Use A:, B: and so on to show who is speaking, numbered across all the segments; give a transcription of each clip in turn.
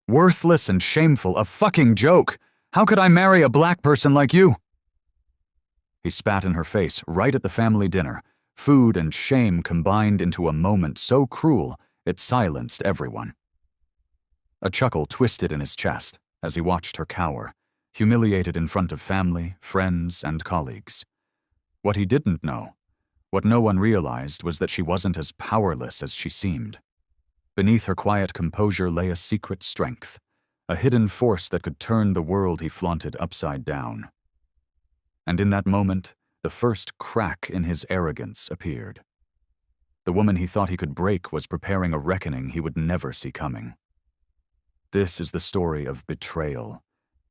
A: Worthless and shameful, a fucking joke. How could I marry a black person like you? He spat in her face right at the family dinner, food and shame combined into a moment so cruel it silenced everyone. A chuckle twisted in his chest as he watched her cower, humiliated in front of family, friends, and colleagues. What he didn't know, what no one realized, was that she wasn't as powerless as she seemed. Beneath her quiet composure lay a secret strength, a hidden force that could turn the world he flaunted upside down. And in that moment, the first crack in his arrogance appeared. The woman he thought he could break was preparing a reckoning he would never see coming. This is the story of betrayal,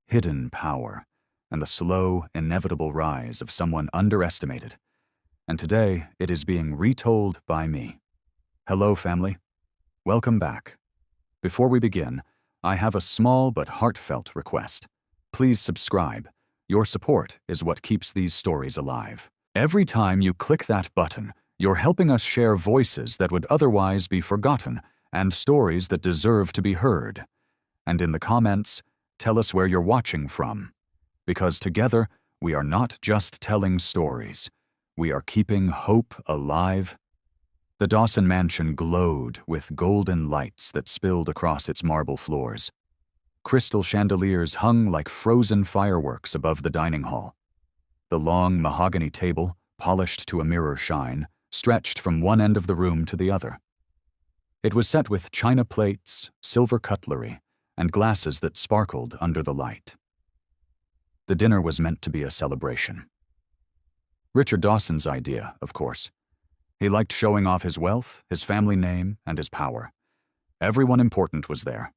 A: hidden power, and the slow, inevitable rise of someone underestimated. And today, it is being retold by me. Hello, family. Welcome back. Before we begin, I have a small but heartfelt request. Please subscribe. Your support is what keeps these stories alive. Every time you click that button, you're helping us share voices that would otherwise be forgotten and stories that deserve to be heard. And in the comments, tell us where you're watching from. Because together, we are not just telling stories. We are keeping hope alive. The Dawson mansion glowed with golden lights that spilled across its marble floors. Crystal chandeliers hung like frozen fireworks above the dining hall. The long mahogany table, polished to a mirror shine, stretched from one end of the room to the other. It was set with china plates, silver cutlery, and glasses that sparkled under the light. The dinner was meant to be a celebration. Richard Dawson's idea, of course. He liked showing off his wealth, his family name, and his power. Everyone important was there.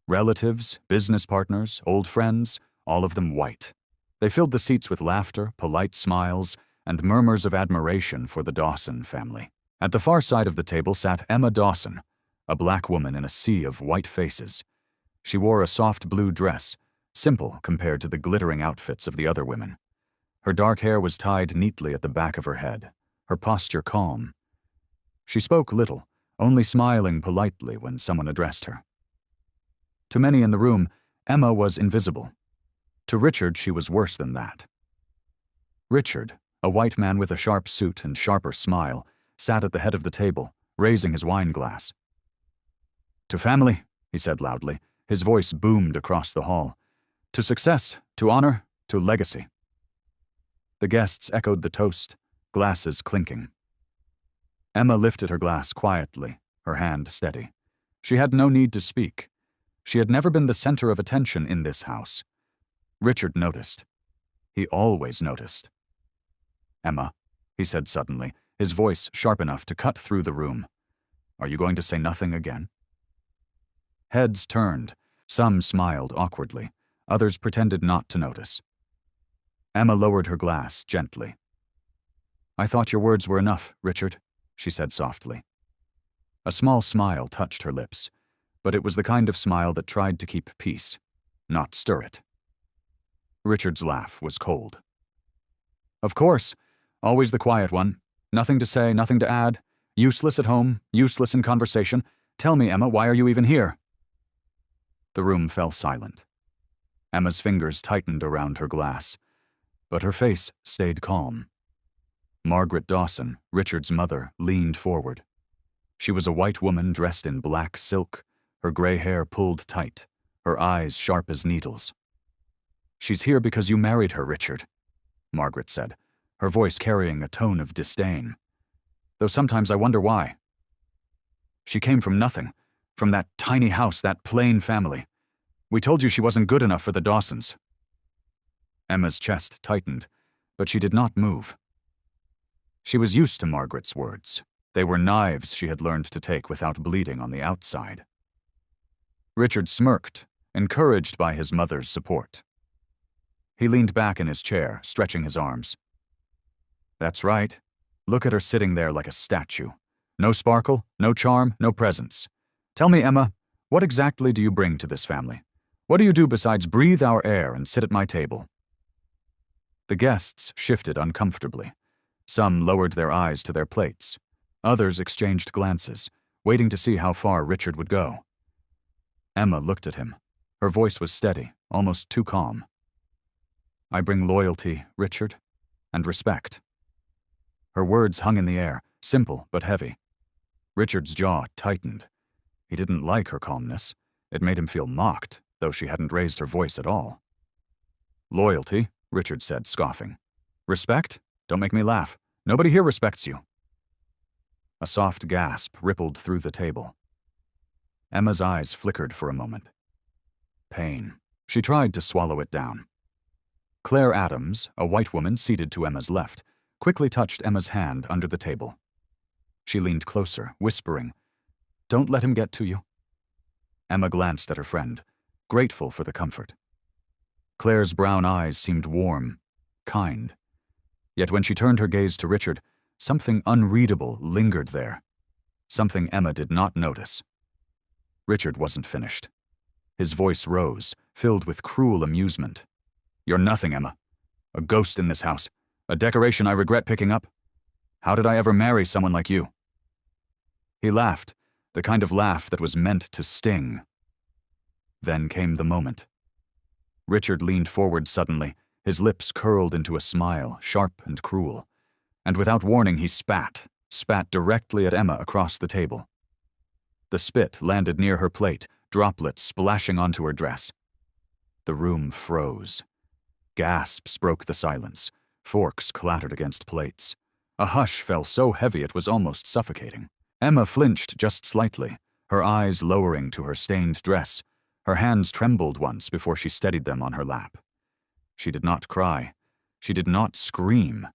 A: Relatives, business partners, old friends, all of them white. They filled the seats with laughter, polite smiles, and murmurs of admiration for the Dawson family. At the far side of the table sat Emma Dawson, a black woman in a sea of white faces. She wore a soft blue dress, simple compared to the glittering outfits of the other women. Her dark hair was tied neatly at the back of her head, her posture calm. She spoke little, only smiling politely when someone addressed her. To many in the room, Emma was invisible. To Richard, she was worse than that. Richard, a white man with a sharp suit and sharper smile, sat at the head of the table, raising his wine glass. "To family," he said loudly. His voice boomed across the hall. "To success, to honor, to legacy." The guests echoed the toast, glasses clinking. Emma lifted her glass quietly, her hand steady. She had no need to speak. She had never been the center of attention in this house. Richard noticed. He always noticed. "Emma," he said suddenly, his voice sharp enough to cut through the room. "Are you going to say nothing again?" Heads turned. Some smiled awkwardly. Others pretended not to notice. Emma lowered her glass gently. "I thought your words were enough, Richard," she said softly. A small smile touched her lips, but it was the kind of smile that tried to keep peace, not stir it. Richard's laugh was cold. "Of course, always the quiet one. Nothing to say, nothing to add. Useless at home, useless in conversation. Tell me, Emma, why are you even here?" The room fell silent. Emma's fingers tightened around her glass, but her face stayed calm. Margaret Dawson, Richard's mother, leaned forward. She was a white woman dressed in black silk, her gray hair pulled tight, her eyes sharp as needles. "She's here because you married her, Richard," Margaret said, her voice carrying a tone of disdain. "Though sometimes I wonder why. She came from nothing, from that tiny house, that plain family. We told you she wasn't good enough for the Dawsons." Emma's chest tightened, but she did not move. She was used to Margaret's words. They were knives she had learned to take without bleeding on the outside. Richard smirked, encouraged by his mother's support. He leaned back in his chair, stretching his arms. "That's right. Look at her sitting there like a statue. No sparkle, no charm, no presence. Tell me, Emma, what exactly do you bring to this family? What do you do besides breathe our air and sit at my table?" The guests shifted uncomfortably. Some lowered their eyes to their plates. Others exchanged glances, waiting to see how far Richard would go. Emma looked at him. Her voice was steady, almost too calm. I bring loyalty, Richard, and respect. Her words hung in the air, simple but heavy. Richard's jaw tightened. He didn't like her calmness. It made him feel mocked, though she hadn't raised her voice at all. Loyalty, Richard said, scoffing. Respect? Don't make me laugh. Nobody here respects you. A soft gasp rippled through the table. Emma's eyes flickered for a moment. Pain. She tried to swallow it down. Claire Adams, a white woman seated to Emma's left, quickly touched Emma's hand under the table. She leaned closer, whispering, "Don't let him get to you." Emma glanced at her friend, grateful for the comfort. Claire's brown eyes seemed warm, kind. Yet when she turned her gaze to Richard, something unreadable lingered there. Something Emma did not notice. Richard wasn't finished. His voice rose, filled with cruel amusement. You're nothing, Emma. A ghost in this house. A decoration I regret picking up. How did I ever marry someone like you? He laughed, the kind of laugh that was meant to sting. Then came the moment. Richard leaned forward suddenly, his lips curled into a smile, sharp and cruel. And without warning he spat directly at Emma across the table. The spit landed near her plate, droplets splashing onto her dress. The room froze. Gasps broke the silence. Forks clattered against plates. A hush fell so heavy it was almost suffocating. Emma flinched just slightly, her eyes lowering to her stained dress. Her hands trembled once before she steadied them on her lap. She did not cry. She did not scream.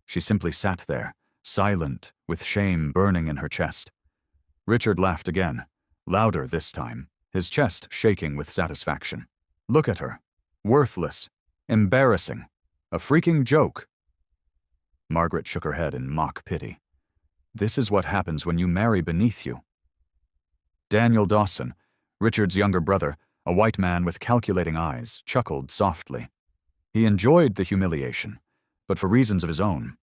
A: She simply sat there, silent, with shame burning in her chest. Richard laughed again, louder this time, his chest shaking with satisfaction. Look at her. Worthless. Embarrassing. A freaking joke. Margaret shook her head in mock pity. This is what happens when you marry beneath you. Daniel Dawson, Richard's younger brother, a white man with calculating eyes, chuckled softly. He enjoyed the humiliation, but for reasons of his own.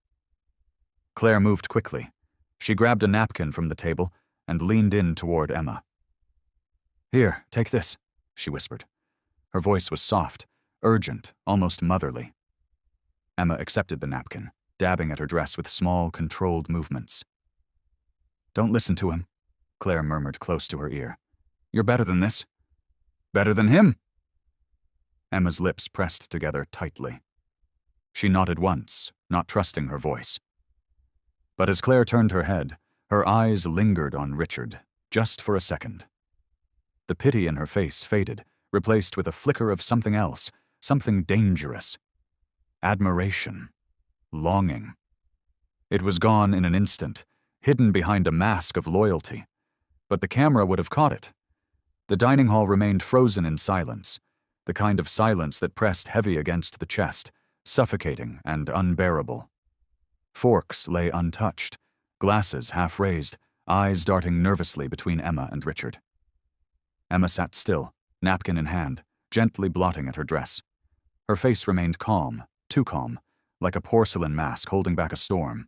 A: Claire moved quickly. She grabbed a napkin from the table and leaned in toward Emma. Here, take this, she whispered. Her voice was soft, urgent, almost motherly. Emma accepted the napkin, dabbing at her dress with small, controlled movements. Don't listen to him, Claire murmured close to her ear. You're better than this. Better than him? Emma's lips pressed together tightly. She nodded once, not trusting her voice. But as Claire turned her head, her eyes lingered on Richard, just for a second. The pity in her face faded, replaced with a flicker of something else, something dangerous. Admiration. Longing. It was gone in an instant, hidden behind a mask of loyalty. But the camera would have caught it. The dining hall remained frozen in silence, the kind of silence that pressed heavy against the chest, suffocating and unbearable. Forks lay untouched, glasses half raised, eyes darting nervously between Emma and Richard. Emma sat still, napkin in hand, gently blotting at her dress. Her face remained calm, too calm, like a porcelain mask holding back a storm.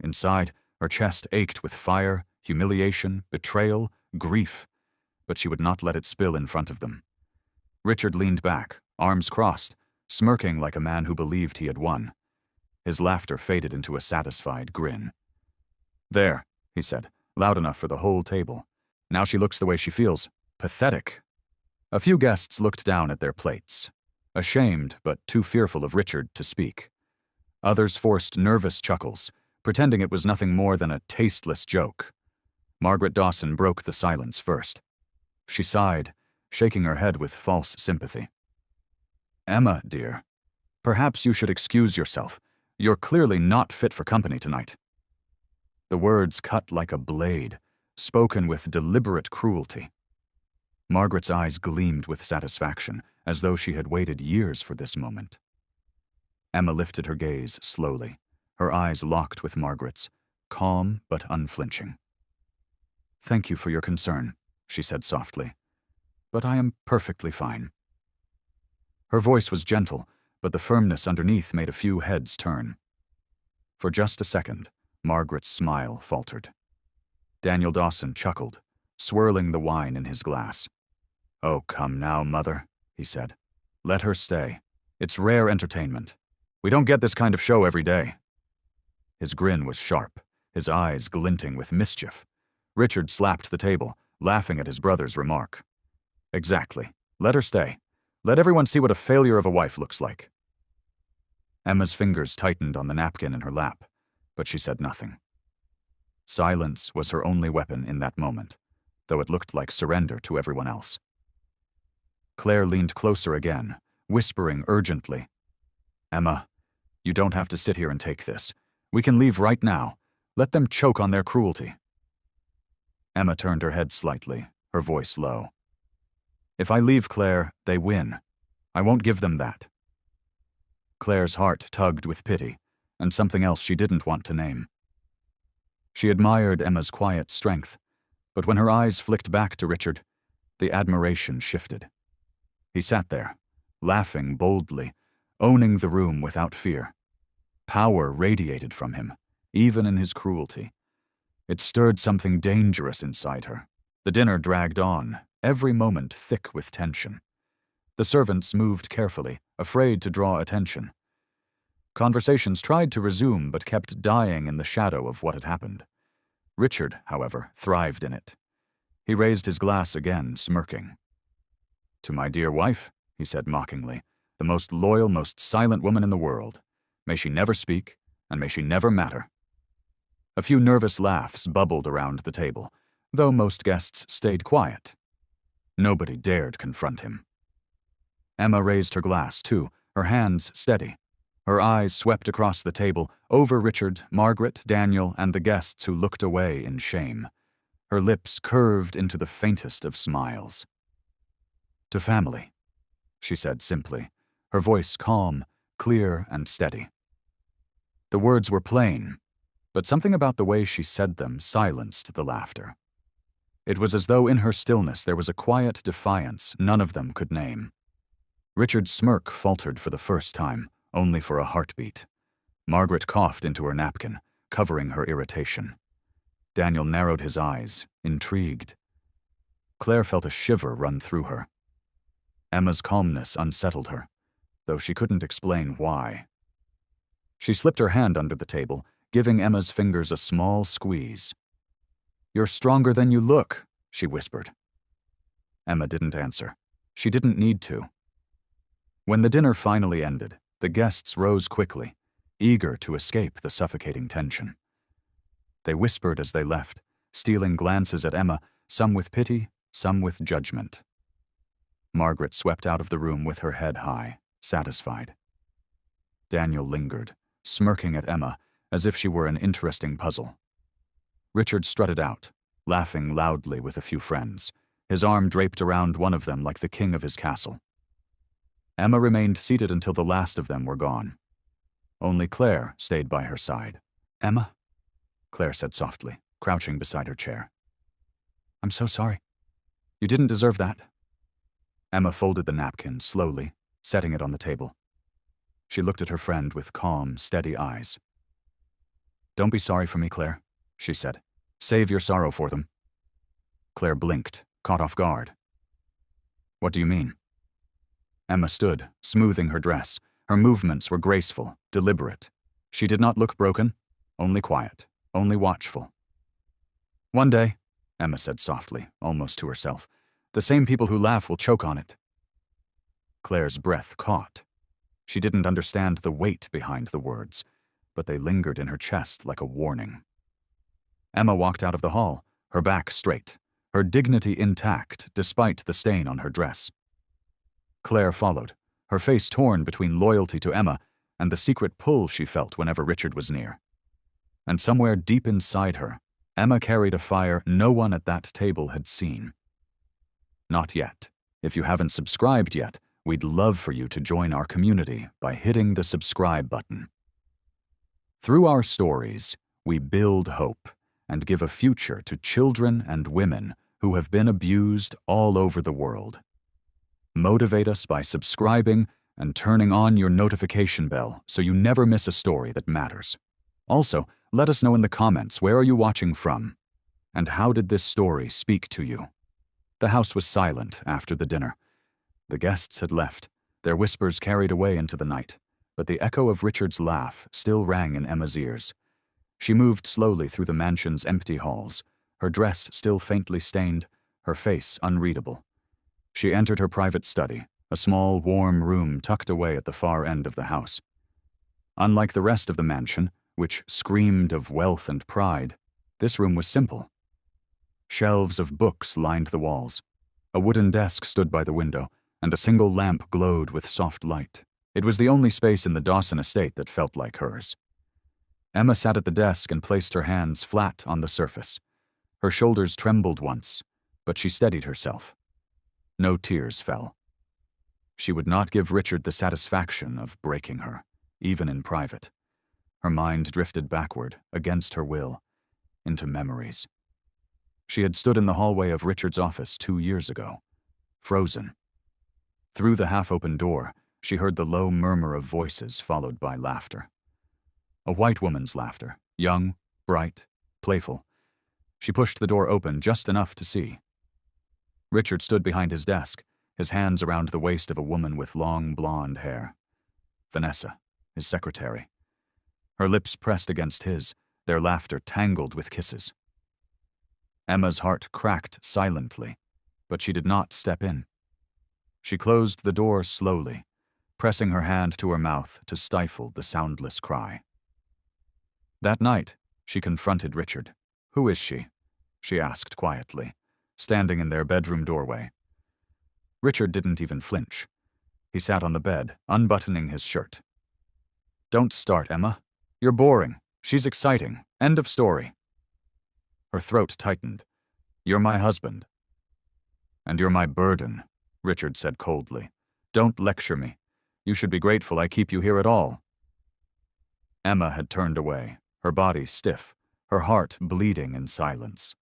A: Inside, her chest ached with fire, humiliation, betrayal, grief, but she would not let it spill in front of them. Richard leaned back, arms crossed, smirking like a man who believed he had won. His laughter faded into a satisfied grin. There, he said, loud enough for the whole table. Now she looks the way she feels. Pathetic. A few guests looked down at their plates, ashamed but too fearful of Richard to speak. Others forced nervous chuckles, pretending it was nothing more than a tasteless joke. Margaret Dawson broke the silence first. She sighed, shaking her head with false sympathy. Emma, dear, perhaps you should excuse yourself. You're clearly not fit for company tonight. The words cut like a blade, spoken with deliberate cruelty. Margaret's eyes gleamed with satisfaction, as though she had waited years for this moment. Emma lifted her gaze slowly, her eyes locked with Margaret's, calm but unflinching. Thank you for your concern, she said softly, but I am perfectly fine. Her voice was gentle, but the firmness underneath made a few heads turn. For just a second, Margaret's smile faltered. Daniel Dawson chuckled, swirling the wine in his glass. "Oh, come now, Mother," he said. "Let her stay. It's rare entertainment. We don't get this kind of show every day." His grin was sharp, his eyes glinting with mischief. Richard slapped the table, laughing at his brother's remark. "Exactly. Let her stay. Let everyone see what a failure of a wife looks like." Emma's fingers tightened on the napkin in her lap, but she said nothing. Silence was her only weapon in that moment, though it looked like surrender to everyone else. Claire leaned closer again, whispering urgently, "Emma, you don't have to sit here and take this. We can leave right now. Let them choke on their cruelty." Emma turned her head slightly, her voice low. "If I leave, Claire, they win. I won't give them that." Claire's heart tugged with pity, and something else she didn't want to name. She admired Emma's quiet strength, but when her eyes flicked back to Richard, the admiration shifted. He sat there, laughing boldly, owning the room without fear. Power radiated from him, even in his cruelty. It stirred something dangerous inside her. The dinner dragged on, every moment thick with tension. The servants moved carefully, afraid to draw attention. Conversations tried to resume but kept dying in the shadow of what had happened. Richard, however, thrived in it. He raised his glass again, smirking. "To my dear wife," he said mockingly, "the most loyal, most silent woman in the world. May she never speak, and may she never matter." A few nervous laughs bubbled around the table, though most guests stayed quiet. Nobody dared confront him. Emma raised her glass, too, her hands steady. Her eyes swept across the table, over Richard, Margaret, Daniel, and the guests who looked away in shame. Her lips curved into the faintest of smiles. "To family," she said simply, her voice calm, clear, and steady. The words were plain, but something about the way she said them silenced the laughter. It was as though in her stillness there was a quiet defiance none of them could name. Richard's smirk faltered for the first time, only for a heartbeat. Margaret coughed into her napkin, covering her irritation. Daniel narrowed his eyes, intrigued. Claire felt a shiver run through her. Emma's calmness unsettled her, though she couldn't explain why. She slipped her hand under the table, giving Emma's fingers a small squeeze. "You're stronger than you look," she whispered. Emma didn't answer. She didn't need to. When the dinner finally ended, the guests rose quickly, eager to escape the suffocating tension. They whispered as they left, stealing glances at Emma, some with pity, some with judgment. Margaret swept out of the room with her head high, satisfied. Daniel lingered, smirking at Emma as if she were an interesting puzzle. Richard strutted out, laughing loudly with a few friends, his arm draped around one of them like the king of his castle. Emma remained seated until the last of them were gone. Only Claire stayed by her side. "Emma," Claire said softly, crouching beside her chair. "I'm so sorry. You didn't deserve that." Emma folded the napkin slowly, setting it on the table. She looked at her friend with calm, steady eyes. "Don't be sorry for me, Claire," she said. "Save your sorrow for them." Claire blinked, caught off guard. "What do you mean?" Emma stood, smoothing her dress. Her movements were graceful, deliberate. She did not look broken, only quiet, only watchful. "One day," Emma said softly, almost to herself, "the same people who laugh will choke on it." Claire's breath caught. She didn't understand the weight behind the words, but they lingered in her chest like a warning. Emma walked out of the hall, her back straight, her dignity intact despite the stain on her dress. Claire followed, her face torn between loyalty to Emma and the secret pull she felt whenever Richard was near. And somewhere deep inside her, Emma carried a fire no one at that table had seen. Not yet. If you haven't subscribed yet, we'd love for you to join our community by hitting the subscribe button. Through our stories, we build hope and give a future to children and women who have been abused all over the world. Motivate us by subscribing and turning on your notification bell so you never miss a story that matters. Also, let us know in the comments where are you watching from, and how did this story speak to you? The house was silent after the dinner. The guests had left, their whispers carried away into the night, but the echo of Richard's laugh still rang in Emma's ears. She moved slowly through the mansion's empty halls, her dress still faintly stained, her face unreadable. She entered her private study, a small, warm room tucked away at the far end of the house. Unlike the rest of the mansion, which screamed of wealth and pride, this room was simple. Shelves of books lined the walls. A wooden desk stood by the window, and a single lamp glowed with soft light. It was the only space in the Dawson estate that felt like hers. Emma sat at the desk and placed her hands flat on the surface. Her shoulders trembled once, but she steadied herself. No tears fell. She would not give Richard the satisfaction of breaking her, even in private. Her mind drifted backward, against her will, into memories. She had stood in the hallway of Richard's office 2 years ago, frozen. Through the half-open door, she heard the low murmur of voices followed by laughter. A white woman's laughter, young, bright, playful. She pushed the door open just enough to see. Richard stood behind his desk, his hands around the waist of a woman with long blonde hair. Vanessa, his secretary. Her lips pressed against his, their laughter tangled with kisses. Emma's heart cracked silently, but she did not step in. She closed the door slowly, pressing her hand to her mouth to stifle the soundless cry. That night, she confronted Richard. "Who is she?" she asked quietly, standing in their bedroom doorway. Richard didn't even flinch. He sat on the bed, unbuttoning his shirt. "Don't start, Emma. You're boring. She's exciting. End of story." Her throat tightened. "You're my husband." "And you're my burden," Richard said coldly. "Don't lecture me. You should be grateful I keep you here at all." Emma had turned away, her body stiff, her heart bleeding in silence.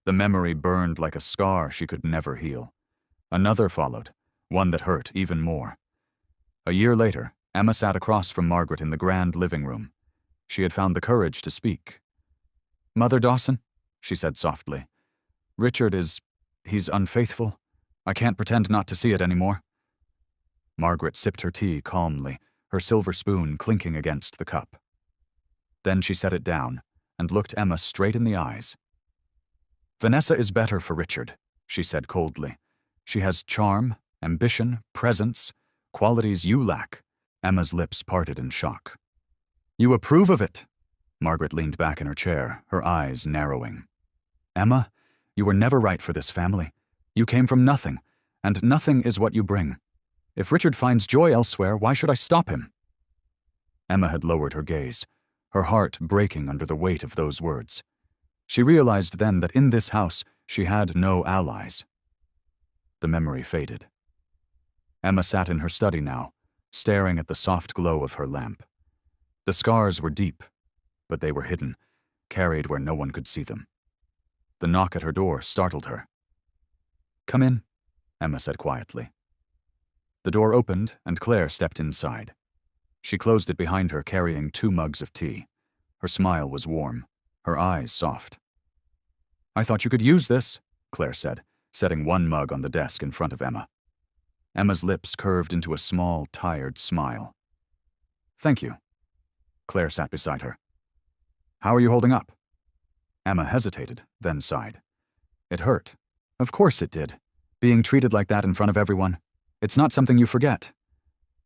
A: The memory burned like a scar she could never heal. Another followed, one that hurt even more. A year later, Emma sat across from Margaret in the grand living room. She had found the courage to speak. "Mother Dawson," she said softly, he's unfaithful. I can't pretend not to see it anymore." Margaret sipped her tea calmly, her silver spoon clinking against the cup. Then she set it down and looked Emma straight in the eyes. "Vanessa is better for Richard," she said coldly. "She has charm, ambition, presence, qualities you lack." Emma's lips parted in shock. "You approve of it?" Margaret leaned back in her chair, her eyes narrowing. "Emma, you were never right for this family. You came from nothing, and nothing is what you bring. If Richard finds joy elsewhere, why should I stop him?" Emma had lowered her gaze, her heart breaking under the weight of those words. She realized then that in this house she had no allies. The memory faded. Emma sat in her study now, staring at the soft glow of her lamp. The scars were deep, but they were hidden, carried where no one could see them. The knock at her door startled her. "Come in," Emma said quietly. The door opened and Claire stepped inside. She closed it behind her, carrying 2 mugs of tea. Her smile was warm, her eyes soft. "I thought you could use this," Claire said, setting 1 mug on the desk in front of Emma. Emma's lips curved into a small, tired smile. "Thank you." Claire sat beside her. "How are you holding up?" Emma hesitated, then sighed. It hurt. Of course it did. Being treated like that in front of everyone. It's not something you forget.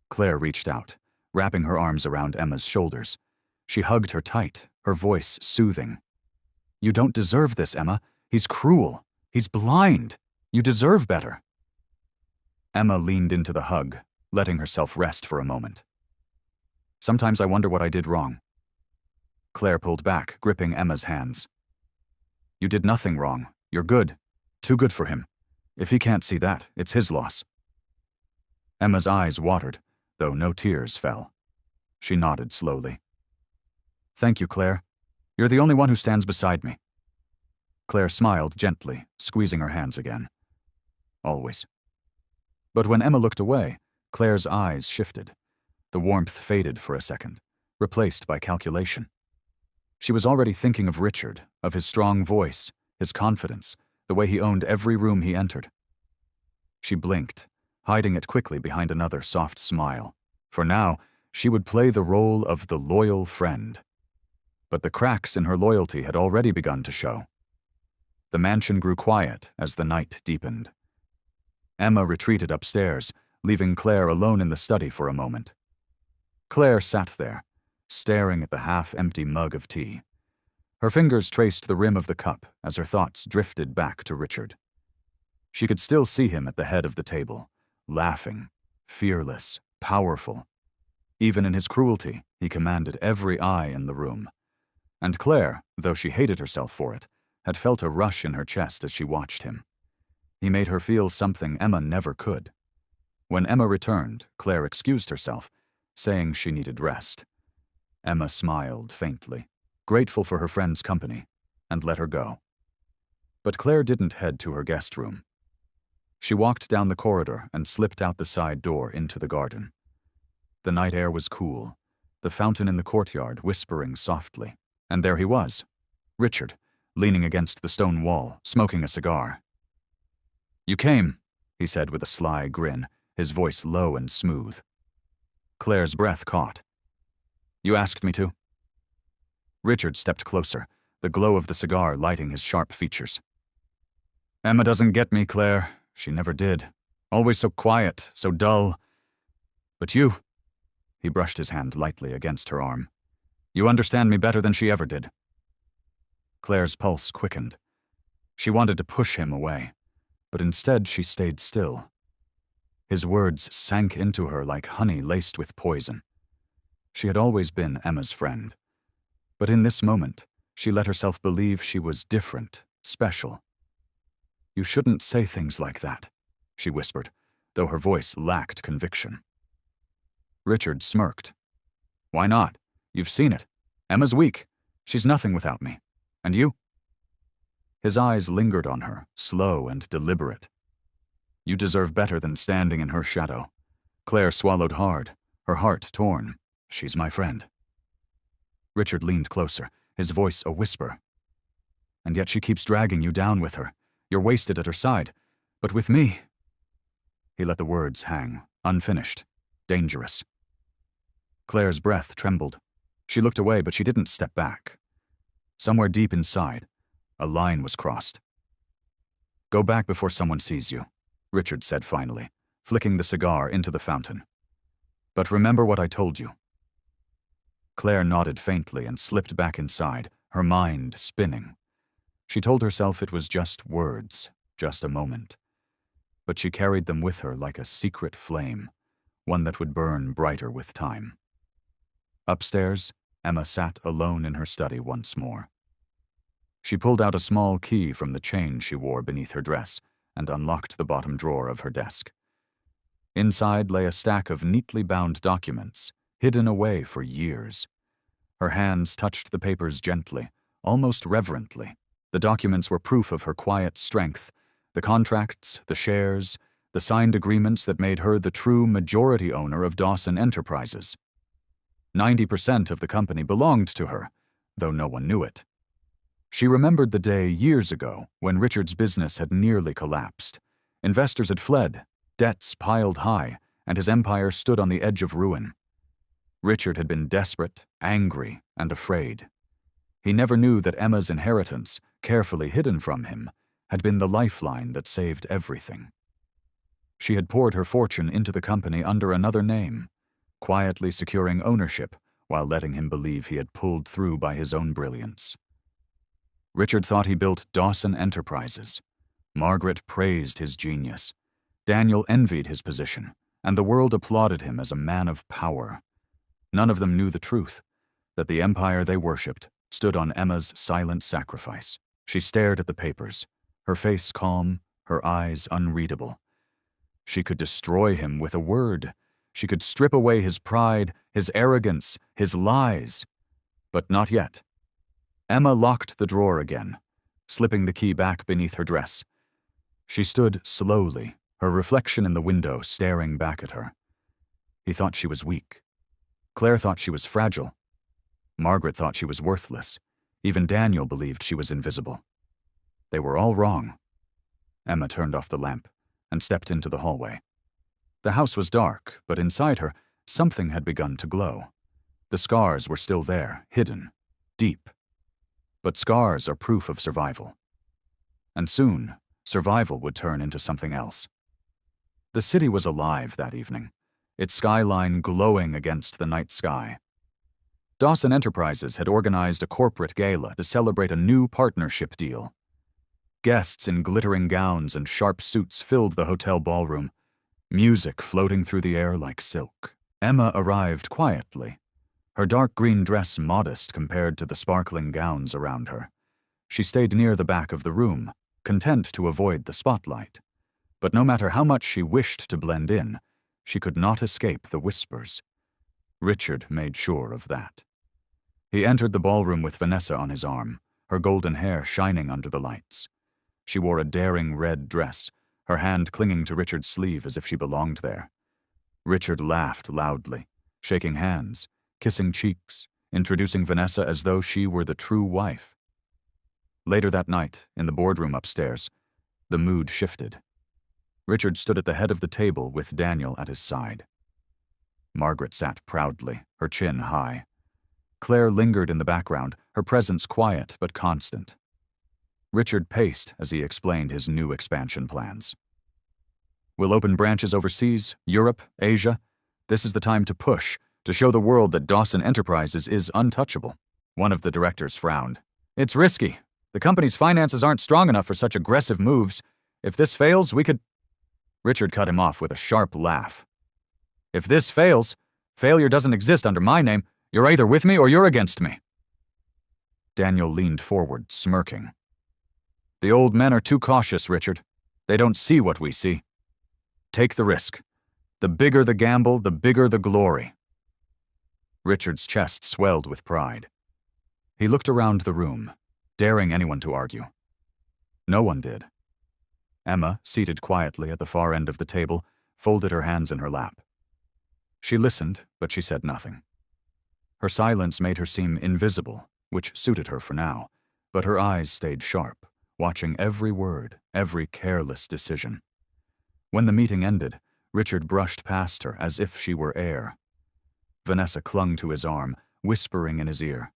A: Claire reached out, wrapping her arms around Emma's shoulders. She hugged her tight, her voice soothing. "You don't deserve this, Emma. He's cruel. He's blind. You deserve better." Emma leaned into the hug, letting herself rest for a moment. "Sometimes I wonder what I did wrong." Claire pulled back, gripping Emma's hands. "You did nothing wrong. You're good. Too good for him. If he can't see that, it's his loss." Emma's eyes watered, though no tears fell. She nodded slowly. "Thank you, Claire. You're the only one who stands beside me." Claire smiled gently, squeezing her hands again. "Always." But when Emma looked away, Claire's eyes shifted. The warmth faded for a second, replaced by calculation. She was already thinking of Richard, of his strong voice, his confidence, the way he owned every room he entered. She blinked, hiding it quickly behind another soft smile. For now, she would play the role of the loyal friend. But the cracks in her loyalty had already begun to show. The mansion grew quiet as the night deepened. Emma retreated upstairs, leaving Claire alone in the study for a moment. Claire sat there, staring at the half-empty mug of tea. Her fingers traced the rim of the cup as her thoughts drifted back to Richard. She could still see him at the head of the table, laughing, fearless, powerful. Even in his cruelty, he commanded every eye in the room. And Claire, though she hated herself for it, had felt a rush in her chest as she watched him. He made her feel something Emma never could. When Emma returned, Claire excused herself, saying she needed rest. Emma smiled faintly, grateful for her friend's company, and let her go. But Claire didn't head to her guest room. She walked down the corridor and slipped out the side door into the garden. The night air was cool, the fountain in the courtyard whispering softly, and there he was, Richard, leaning against the stone wall, smoking a cigar. "You came," he said with a sly grin, his voice low and smooth. Claire's breath caught. "You asked me to?" Richard stepped closer, the glow of the cigar lighting his sharp features. "Emma doesn't get me, Claire. She never did. Always so quiet, so dull. But you," he brushed his hand lightly against her arm, "you understand me better than she ever did." Claire's pulse quickened. She wanted to push him away, but instead she stayed still. His words sank into her like honey laced with poison. She had always been Emma's friend, but in this moment, she let herself believe she was different, special. "You shouldn't say things like that," she whispered, though her voice lacked conviction. Richard smirked. "Why not? You've seen it. Emma's weak. She's nothing without me. And you?" His eyes lingered on her, slow and deliberate. "You deserve better than standing in her shadow." Claire swallowed hard, her heart torn. "She's my friend." Richard leaned closer, his voice a whisper. "And yet she keeps dragging you down with her. You're wasted at her side. But with me—" He let the words hang, unfinished, dangerous. Claire's breath trembled. She looked away, but she didn't step back. Somewhere deep inside, a line was crossed. "Go back before someone sees you," Richard said finally, flicking the cigar into the fountain. "But remember what I told you." Claire nodded faintly and slipped back inside, her mind spinning. She told herself it was just words, just a moment. But she carried them with her like a secret flame, one that would burn brighter with time. Upstairs, Emma sat alone in her study once more. She pulled out a small key from the chain she wore beneath her dress and unlocked the bottom drawer of her desk. Inside lay a stack of neatly bound documents, hidden away for years. Her hands touched the papers gently, almost reverently. The documents were proof of her quiet strength, the contracts, the shares, the signed agreements that made her the true majority owner of Dawson Enterprises. 90% of the company belonged to her, though no one knew it. She remembered the day years ago when Richard's business had nearly collapsed. Investors had fled, debts piled high, and his empire stood on the edge of ruin. Richard had been desperate, angry, and afraid. He never knew that Emma's inheritance, carefully hidden from him, had been the lifeline that saved everything. She had poured her fortune into the company under another name, quietly securing ownership while letting him believe he had pulled through by his own brilliance. Richard thought he built Dawson Enterprises. Margaret praised his genius. Daniel envied his position, and the world applauded him as a man of power. None of them knew the truth, that the empire they worshipped stood on Emma's silent sacrifice. She stared at the papers, her face calm, her eyes unreadable. She could destroy him with a word. She could strip away his pride, his arrogance, his lies. But not yet. Emma locked the drawer again, slipping the key back beneath her dress. She stood slowly, her reflection in the window staring back at her. He thought she was weak. Claire thought she was fragile. Margaret thought she was worthless. Even Daniel believed she was invisible. They were all wrong. Emma turned off the lamp, and stepped into the hallway. The house was dark, but inside her, something had begun to glow. The scars were still there, hidden, deep. But scars are proof of survival. And soon, survival would turn into something else. The city was alive that evening, its skyline glowing against the night sky. Dawson Enterprises had organized a corporate gala to celebrate a new partnership deal. Guests in glittering gowns and sharp suits filled the hotel ballroom, music floating through the air like silk. Emma arrived quietly, her dark green dress modest compared to the sparkling gowns around her. She stayed near the back of the room, content to avoid the spotlight. But no matter how much she wished to blend in, she could not escape the whispers. Richard made sure of that. He entered the ballroom with Vanessa on his arm, her golden hair shining under the lights. She wore a daring red dress, her hand clinging to Richard's sleeve as if she belonged there. Richard laughed loudly, shaking hands, kissing cheeks, introducing Vanessa as though she were the true wife. Later that night, in the boardroom upstairs, the mood shifted. Richard stood at the head of the table with Daniel at his side. Margaret sat proudly, her chin high. Claire lingered in the background, her presence quiet but constant. Richard paced as he explained his new expansion plans. "We'll open branches overseas, Europe, Asia. This is the time to push, to show the world that Dawson Enterprises is untouchable." One of the directors frowned. "It's risky. The company's finances aren't strong enough for such aggressive moves. If this fails, we could—" Richard cut him off with a sharp laugh. "If this fails, failure doesn't exist under my name. You're either with me or you're against me." Daniel leaned forward, smirking. "The old men are too cautious, Richard. They don't see what we see. Take the risk. The bigger the gamble, the bigger the glory." Richard's chest swelled with pride. He looked around the room, daring anyone to argue. No one did. Emma, seated quietly at the far end of the table, folded her hands in her lap. She listened, but she said nothing. Her silence made her seem invisible, which suited her for now, but her eyes stayed sharp, watching every word, every careless decision. When the meeting ended, Richard brushed past her as if she were air. Vanessa clung to his arm, whispering in his ear.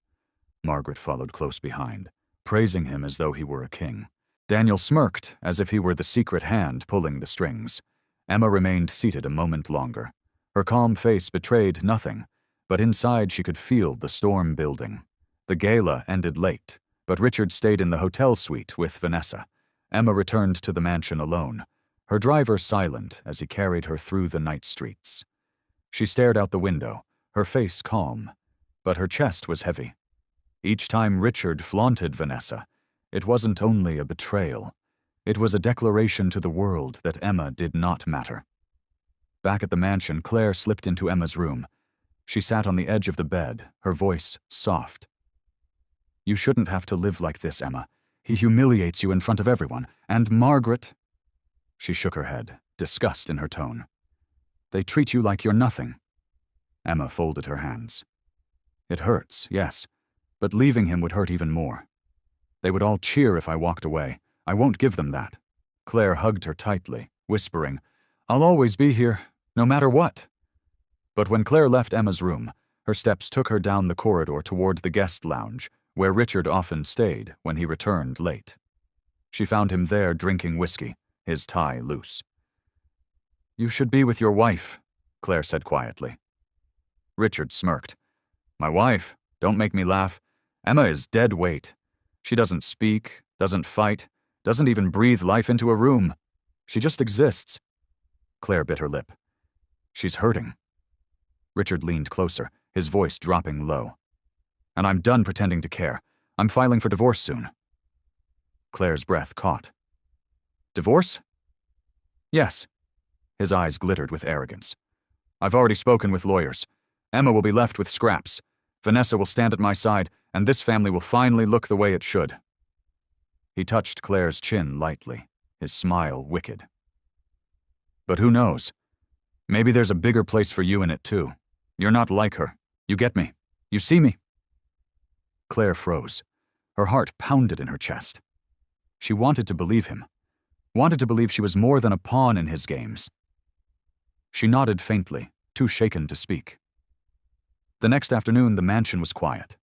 A: Margaret followed close behind, praising him as though he were a king. Daniel smirked as if he were the secret hand pulling the strings. Emma remained seated a moment longer. Her calm face betrayed nothing, but inside she could feel the storm building. The gala ended late, but Richard stayed in the hotel suite with Vanessa. Emma returned to the mansion alone, her driver silent as he carried her through the night streets. She stared out the window, her face calm, but her chest was heavy. Each time Richard flaunted Vanessa, it wasn't only a betrayal. It was a declaration to the world that Emma did not matter. Back at the mansion, Claire slipped into Emma's room. She sat on the edge of the bed, her voice soft. "You shouldn't have to live like this, Emma. He humiliates you in front of everyone. And Margaret—" She shook her head, disgust in her tone. "They treat you like you're nothing." Emma folded her hands. "It hurts, yes, but leaving him would hurt even more. They would all cheer if I walked away. I won't give them that." Claire hugged her tightly, whispering, "I'll always be here, no matter what." But when Claire left Emma's room, her steps took her down the corridor toward the guest lounge, where Richard often stayed when he returned late. She found him there drinking whiskey, his tie loose. "You should be with your wife," Claire said quietly. Richard smirked. "My wife? Don't make me laugh. Emma is dead weight. She doesn't speak, doesn't fight, doesn't even breathe life into a room. She just exists." Claire bit her lip. "She's hurting." Richard leaned closer, his voice dropping low. "And I'm done pretending to care. I'm filing for divorce soon." Claire's breath caught. "Divorce?" "Yes." His eyes glittered with arrogance. "I've already spoken with lawyers. Emma will be left with scraps. Vanessa will stand at my side, and this family will finally look the way it should." He touched Claire's chin lightly, his smile wicked. "But who knows? Maybe there's a bigger place for you in it too. You're not like her. You get me. You see me." Claire froze. Her heart pounded in her chest. She wanted to believe him. wanted to believe she was more than a pawn in his games. She nodded faintly, too shaken to speak. The next afternoon, the mansion was quiet.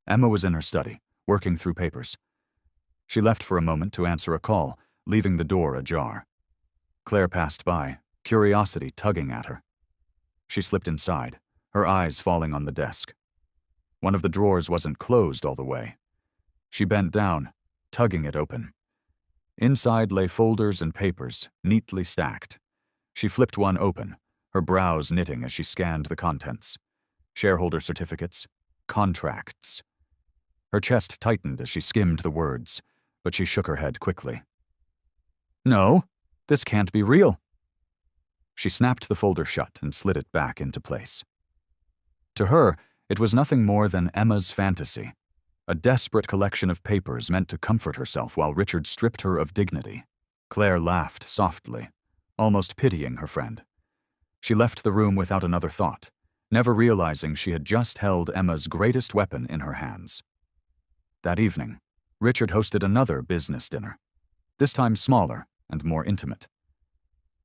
A: Emma was in her study, working through papers. She left for a moment to answer a call, leaving the door ajar. Claire passed by, curiosity tugging at her. She slipped inside, her eyes falling on the desk. One of the drawers wasn't closed all the way. She bent down, tugging it open. Inside lay folders and papers, neatly stacked. She flipped one open, her brows knitting as she scanned the contents. Shareholder certificates, contracts. Her chest tightened as she skimmed the words, but she shook her head quickly. No, this can't be real. She snapped the folder shut and slid it back into place. To her, it was nothing more than Emma's fantasy, a desperate collection of papers meant to comfort herself while Richard stripped her of dignity. Claire laughed softly, almost pitying her friend. She left the room without another thought, never realizing she had just held Emma's greatest weapon in her hands. That evening, Richard hosted another business dinner, this time smaller and more intimate.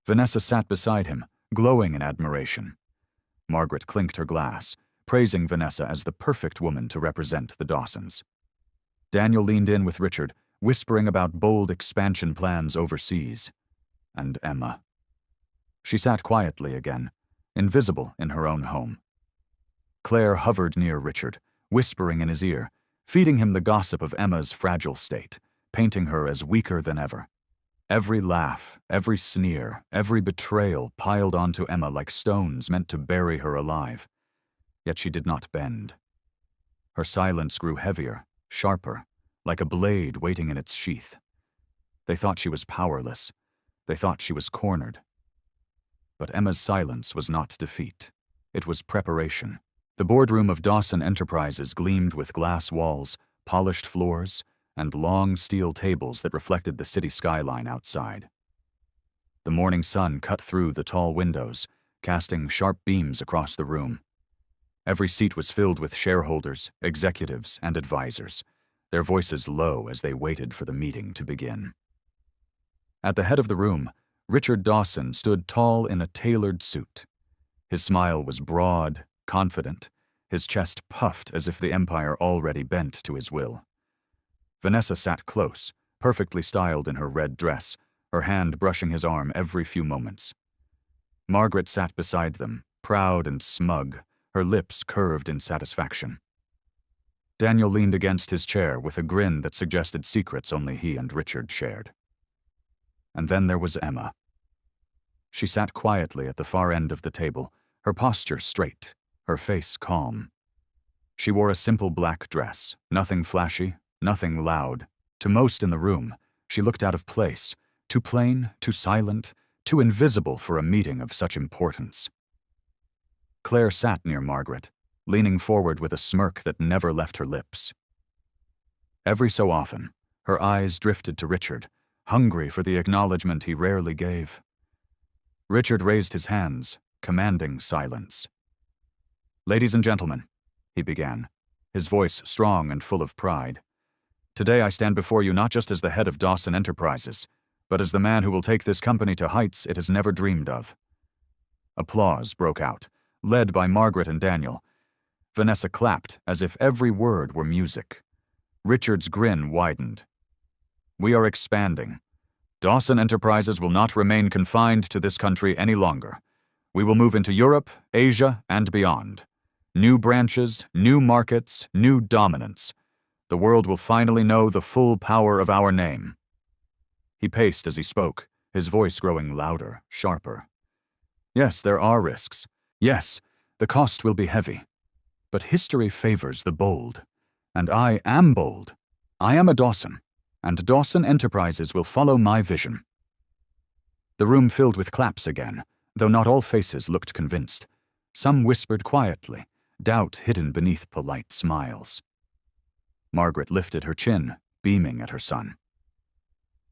A: Vanessa sat beside him, glowing in admiration. Margaret clinked her glass, praising Vanessa as the perfect woman to represent the Dawsons. Daniel leaned in with Richard, whispering about bold expansion plans overseas. And Emma. She sat quietly again, invisible in her own home. Claire hovered near Richard, whispering in his ear, feeding him the gossip of Emma's fragile state, painting her as weaker than ever. Every laugh, every sneer, every betrayal piled onto Emma like stones meant to bury her alive. Yet she did not bend. Her silence grew heavier, sharper, like a blade waiting in its sheath. They thought she was powerless. They thought she was cornered. But Emma's silence was not defeat. It was preparation. The boardroom of Dawson Enterprises gleamed with glass walls, polished floors, and long steel tables that reflected the city skyline outside. The morning sun cut through the tall windows, casting sharp beams across the room. Every seat was filled with shareholders, executives, and advisors, their voices low as they waited for the meeting to begin. At the head of the room, Richard Dawson stood tall in a tailored suit. His smile was broad, confident, his chest puffed as if the empire already bent to his will. Vanessa sat close, perfectly styled in her red dress, her hand brushing his arm every few moments. Margaret sat beside them, proud and smug, her lips curved in satisfaction. Daniel leaned against his chair with a grin that suggested secrets only he and Richard shared. And then there was Emma. She sat quietly at the far end of the table, her posture straight, her face calm. She wore a simple black dress, nothing flashy, nothing loud. To most in the room, she looked out of place, too plain, too silent, too invisible for a meeting of such importance. Claire sat near Margaret, leaning forward with a smirk that never left her lips. Every so often, her eyes drifted to Richard, hungry for the acknowledgement he rarely gave. Richard raised his hands, commanding silence. "Ladies and gentlemen," he began, his voice strong and full of pride. "Today I stand before you not just as the head of Dawson Enterprises, but as the man who will take this company to heights it has never dreamed of." Applause broke out, led by Margaret and Daniel. Vanessa clapped as if every word were music. Richard's grin widened. "We are expanding. Dawson Enterprises will not remain confined to this country any longer. We will move into Europe, Asia, and beyond. New branches, new markets, new dominance. The world will finally know the full power of our name." He paced as he spoke, his voice growing louder, sharper. "Yes, there are risks. Yes, the cost will be heavy. But history favors the bold. And I am bold. I am a Dawson, and Dawson Enterprises will follow my vision." The room filled with claps again, though not all faces looked convinced. Some whispered quietly, doubt hidden beneath polite smiles. Margaret lifted her chin, beaming at her son.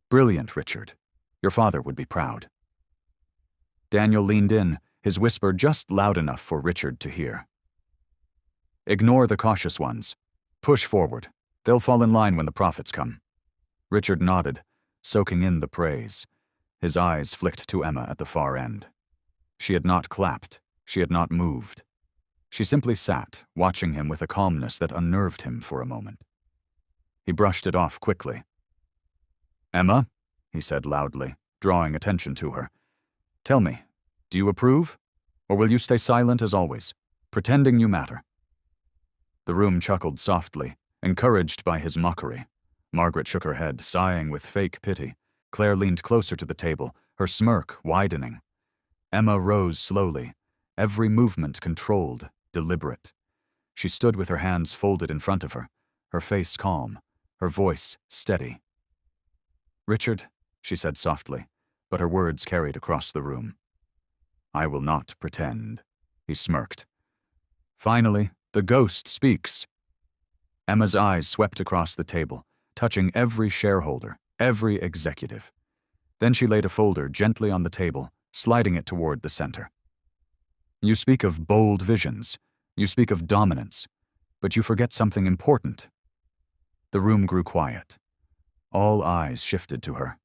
A: "Brilliant, Richard. Your father would be proud." Daniel leaned in, his whisper just loud enough for Richard to hear. "Ignore the cautious ones. Push forward. They'll fall in line when the profits come." Richard nodded, soaking in the praise. His eyes flicked to Emma at the far end. She had not clapped. She had not moved. She simply sat, watching him with a calmness that unnerved him for a moment. He brushed it off quickly. "Emma," he said loudly, drawing attention to her. "Tell me, do you approve? Or will you stay silent as always, pretending you matter?" The room chuckled softly, encouraged by his mockery. Margaret shook her head, sighing with fake pity. Claire leaned closer to the table, her smirk widening. Emma rose slowly, every movement controlled, deliberate. She stood with her hands folded in front of her, her face calm, her voice steady. "Richard," she said softly, but her words carried across the room. "I will not pretend," he smirked. "Finally, the ghost speaks." Emma's eyes swept across the table, touching every shareholder, every executive. Then she laid a folder gently on the table, sliding it toward the center. "You speak of bold visions. You speak of dominance. But you forget something important." The room grew quiet. All eyes shifted to her.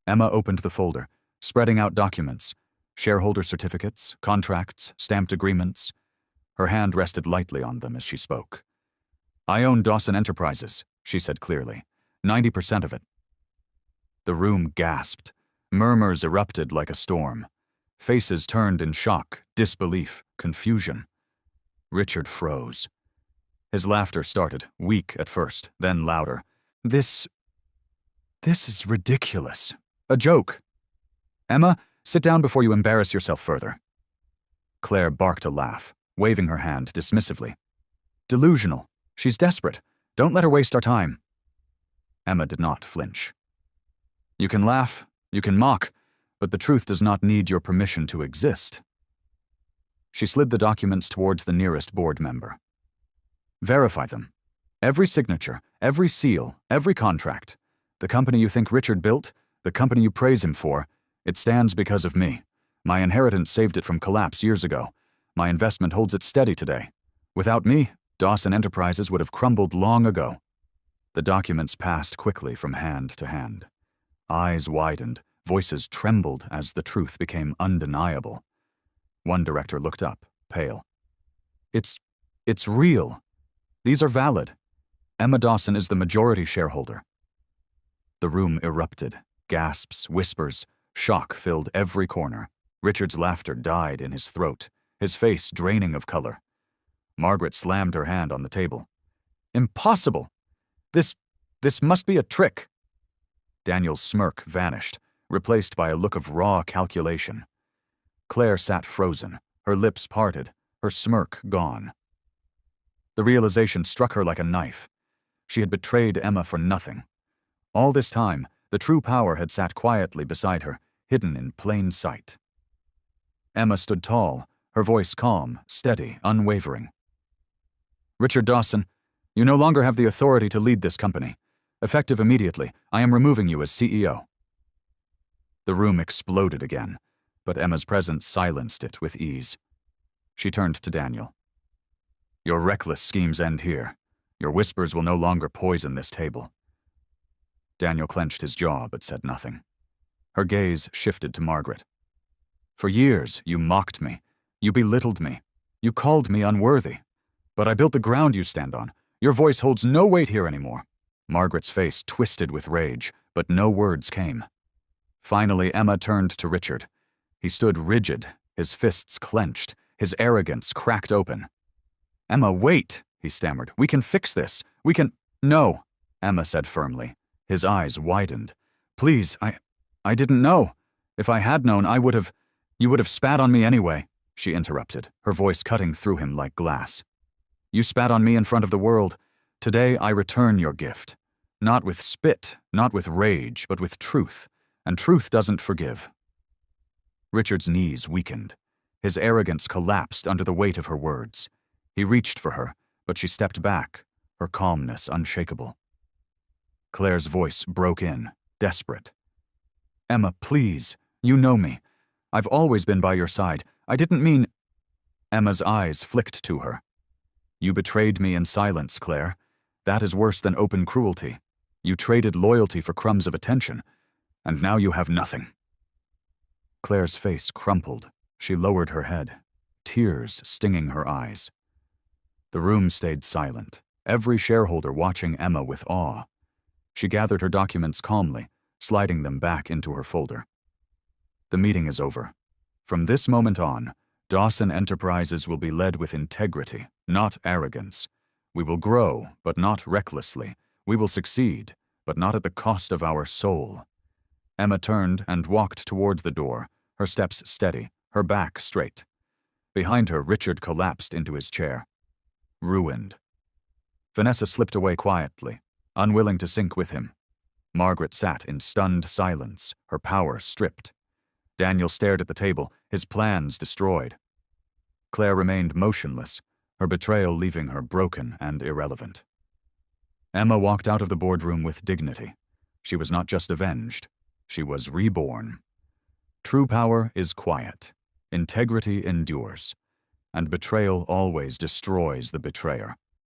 A: Emma opened the folder, spreading out documents, shareholder certificates, contracts, stamped agreements. Her hand rested lightly on them as she spoke. "I own Dawson Enterprises," she said clearly. 90% of it. The room gasped. Murmurs erupted like a storm. Faces turned in shock, disbelief, confusion. Richard froze. His laughter started, weak at first, then louder. This is ridiculous. A joke. Emma, sit down before you embarrass yourself further." Claire barked a laugh, waving her hand dismissively. "Delusional. She's desperate. Don't let her waste our time." Emma did not flinch. "You can laugh, you can mock, but the truth does not need your permission to exist." She slid the documents towards the nearest board member. "Verify them. Every signature, every seal, every contract. The company you think Richard built, the company you praise him for, it stands because of me. My inheritance saved it from collapse years ago. My investment holds it steady today. Without me, Dawson Enterprises would have crumbled long ago." The documents passed quickly from hand to hand. Eyes widened, voices trembled as the truth became undeniable. One director looked up, pale. It's real. These are valid. Emma Dawson is the majority shareholder." The room erupted. Gasps, whispers, shock filled every corner. Richard's laughter died in his throat, his face draining of color. Margaret slammed her hand on the table. "Impossible! This must be a trick." Daniel's smirk vanished, replaced by a look of raw calculation. Claire sat frozen, her lips parted, her smirk gone. The realization struck her like a knife. She had betrayed Emma for nothing. All this time, the true power had sat quietly beside her, hidden in plain sight. Emma stood tall, her voice calm, steady, unwavering. "Richard Dawson, you no longer have the authority to lead this company. Effective immediately, I am removing you as CEO." The room exploded again, but Emma's presence silenced it with ease. She turned to Daniel. "Your reckless schemes end here. Your whispers will no longer poison this table." Daniel clenched his jaw but said nothing. Her gaze shifted to Margaret. "For years, you mocked me. You belittled me. You called me unworthy. But I built the ground you stand on. Your voice holds no weight here anymore." Margaret's face twisted with rage, but no words came. Finally, Emma turned to Richard. He stood rigid, his fists clenched, his arrogance cracked open. "Emma, wait," he stammered. "We can fix this. We can—" "No," Emma said firmly. His eyes widened. "Please, I didn't know. If I had known, you would have spat on me anyway," she interrupted, her voice cutting through him like glass. "You spat on me in front of the world. Today I return your gift. Not with spit, not with rage, but with truth. And truth doesn't forgive." Richard's knees weakened. His arrogance collapsed under the weight of her words. He reached for her, but she stepped back, her calmness unshakable. Claire's voice broke in, desperate. "Emma, please, you know me. I've always been by your side. I didn't mean—" Emma's eyes flicked to her. "You betrayed me in silence, Claire. That is worse than open cruelty. You traded loyalty for crumbs of attention, and now you have nothing." Claire's face crumpled. She lowered her head, tears stinging her eyes. The room stayed silent, every shareholder watching Emma with awe. She gathered her documents calmly, sliding them back into her folder. "The meeting is over. From this moment on, Dawson Enterprises will be led with integrity, not arrogance. We will grow, but not recklessly. We will succeed, but not at the cost of our soul." Emma turned and walked toward the door, her steps steady, her back straight. Behind her, Richard collapsed into his chair. Ruined. Vanessa slipped away quietly, unwilling to sink with him. Margaret sat in stunned silence, her power stripped. Daniel stared at the table, his plans destroyed. Claire remained motionless, her betrayal leaving her broken and irrelevant. Emma walked out of the boardroom with dignity. She was not just avenged, she was reborn. True power is quiet, integrity endures, and betrayal always destroys the betrayer.